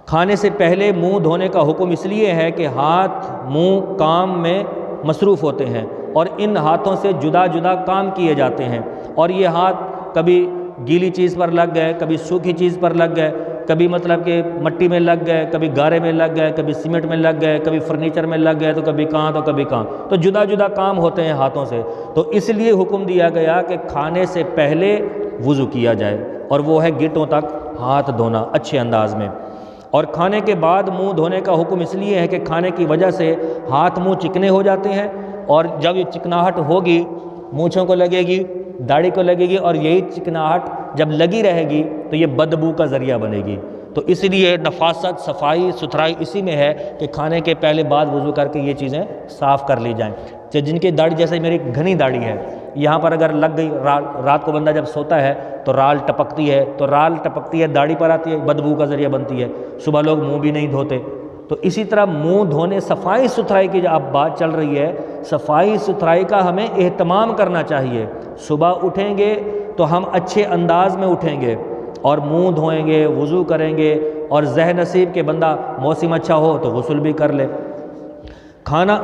کھانے سے پہلے منہ دھونے کا حکم اس لیے ہے کہ ہاتھ منہ کام میں مصروف ہوتے ہیں اور ان ہاتھوں سے جدا جدا کام کیے جاتے ہیں، اور یہ ہاتھ کبھی گیلی چیز پر لگ گئے، کبھی سوکھی چیز پر لگ گئے، کبھی مطلب کہ مٹی میں لگ گئے، کبھی گارے میں لگ گئے، کبھی سیمنٹ میں لگ گئے، کبھی فرنیچر میں لگ گئے، تو کبھی کہاں تو کبھی کہاں، تو جدا جدا کام ہوتے ہیں ہاتھوں سے، تو اس لیے حکم دیا گیا کہ کھانے سے پہلے وضو کیا جائے، اور وہ ہے گٹوں تک ہاتھ دھونا اچھے انداز میں۔ اور کھانے کے بعد منہ دھونے کا حکم اس لیے ہے کہ کھانے کی وجہ سے ہاتھ منہ چکنے ہو جاتے ہیں، اور جب یہ چکناہٹ ہوگی مونچھوں کو لگے گی، داڑھی کو لگے گی، اور یہی چکناہٹ جب لگی رہے گی تو یہ بدبو کا ذریعہ بنے گی، تو اس لیے نفاست، صفائی ستھرائی اسی میں ہے کہ کھانے کے پہلے بعد وضو کر کے یہ چیزیں صاف کر لی جائیں۔ جن کی داڑھی، جیسے میری گھنی داڑھی ہے، یہاں پر اگر لگ گئی، رات کو بندہ جب سوتا ہے تو رال ٹپکتی ہے، تو رال ٹپکتی ہے داڑھی پر آتی ہے، بدبو کا ذریعہ بنتی ہے، صبح لوگ منہ بھی نہیں دھوتے، تو اسی طرح منہ دھونے، صفائی ستھرائی کی جو اب بات چل رہی ہے، صفائی ستھرائی کا ہمیں اہتمام کرنا چاہیے۔ صبح اٹھیں گے تو ہم اچھے انداز میں اٹھیں گے اور منہ دھوئیں گے، وضو کریں گے، اور ذہن نصیب کہ بندہ موسم اچھا ہو تو غسل بھی کر لے۔ کھانا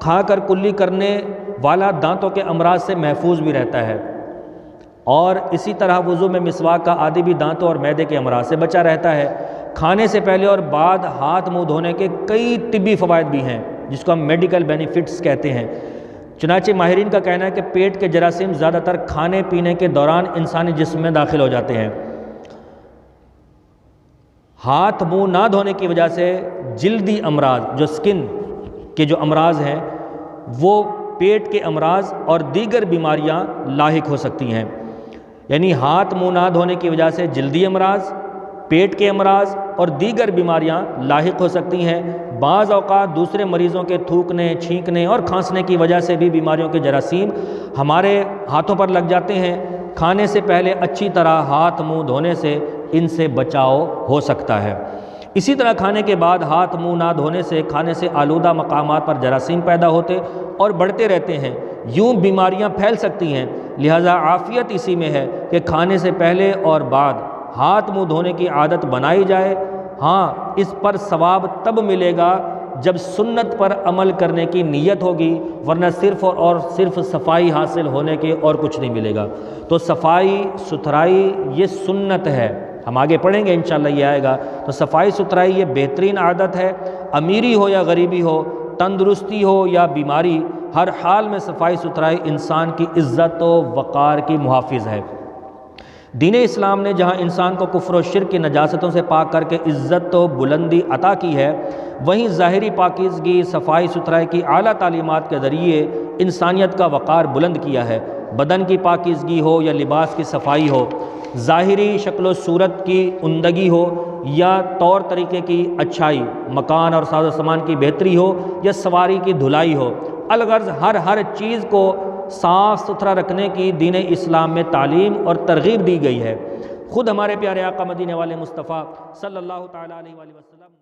کھا کر کلی کرنے والا دانتوں کے امراض سے محفوظ بھی رہتا ہے، اور اسی طرح وضو میں مسواک کا عادی بھی دانتوں اور معدے کے امراض سے بچا رہتا ہے۔ کھانے سے پہلے اور بعد ہاتھ منہ دھونے کے کئی طبی فوائد بھی ہیں، جس کو ہم میڈیکل بینیفٹس کہتے ہیں۔ چنانچہ ماہرین کا کہنا ہے کہ پیٹ کے جراثیم زیادہ تر کھانے پینے کے دوران انسانی جسم میں داخل ہو جاتے ہیں۔ ہاتھ منہ نہ دھونے کی وجہ سے جلدی امراض، جو سکن کے جو امراض ہیں، وہ پیٹ کے امراض اور دیگر بیماریاں لاحق ہو سکتی ہیں۔ یعنی ہاتھ منہ نہ دھونے کی وجہ سے جلدی امراض، پیٹ کے امراض اور دیگر بیماریاں لاحق ہو سکتی ہیں۔ بعض اوقات دوسرے مریضوں کے تھوکنے، چھینکنے اور کھانسنے کی وجہ سے بھی بیماریوں کے جراثیم ہمارے ہاتھوں پر لگ جاتے ہیں۔ کھانے سے پہلے اچھی طرح ہاتھ منہ دھونے سے ان سے بچاؤ ہو سکتا ہے۔ اسی طرح کھانے کے بعد ہاتھ منہ نہ دھونے سے کھانے سے آلودہ مقامات پر جراثیم پیدا ہوتے اور بڑھتے رہتے ہیں، یوں بیماریاں پھیل سکتی ہیں۔ لہٰذا عافیت اسی میں ہے کہ کھانے سے پہلے اور بعد ہاتھ منہ دھونے کی عادت بنائی جائے۔ ہاں، اس پر ثواب تب ملے گا جب سنت پر عمل کرنے کی نیت ہوگی، ورنہ صرف اور صرف صفائی حاصل ہونے کے اور کچھ نہیں ملے گا۔ تو صفائی ستھرائی یہ سنت ہے، ہم آگے پڑھیں گے انشاءاللہ یہ آئے گا۔ تو صفائی ستھرائی یہ بہترین عادت ہے، امیری ہو یا غریبی ہو، تندرستی ہو یا بیماری، ہر حال میں صفائی ستھرائی انسان کی عزت و وقار کی محافظ ہے۔ دین اسلام نے جہاں انسان کو کفر و شرک کی نجاستوں سے پاک کر کے عزت و بلندی عطا کی ہے، وہیں ظاہری پاکیزگی، صفائی ستھرائی کی اعلیٰ تعلیمات کے ذریعے انسانیت کا وقار بلند کیا ہے۔ بدن کی پاکیزگی ہو یا لباس کی صفائی ہو، ظاہری شکل و صورت کی عمدگی ہو یا طور طریقے کی اچھائی، مکان اور ساز و سامان کی بہتری ہو یا سواری کی دھلائی ہو، الغرض ہر چیز کو صاف ستھرا رکھنے کی دین اسلام میں تعلیم اور ترغیب دی گئی ہے۔ خود ہمارے پیارے آقا مدینے والے مصطفیٰ صلی اللہ تعالیٰ علیہ وآلہ وسلم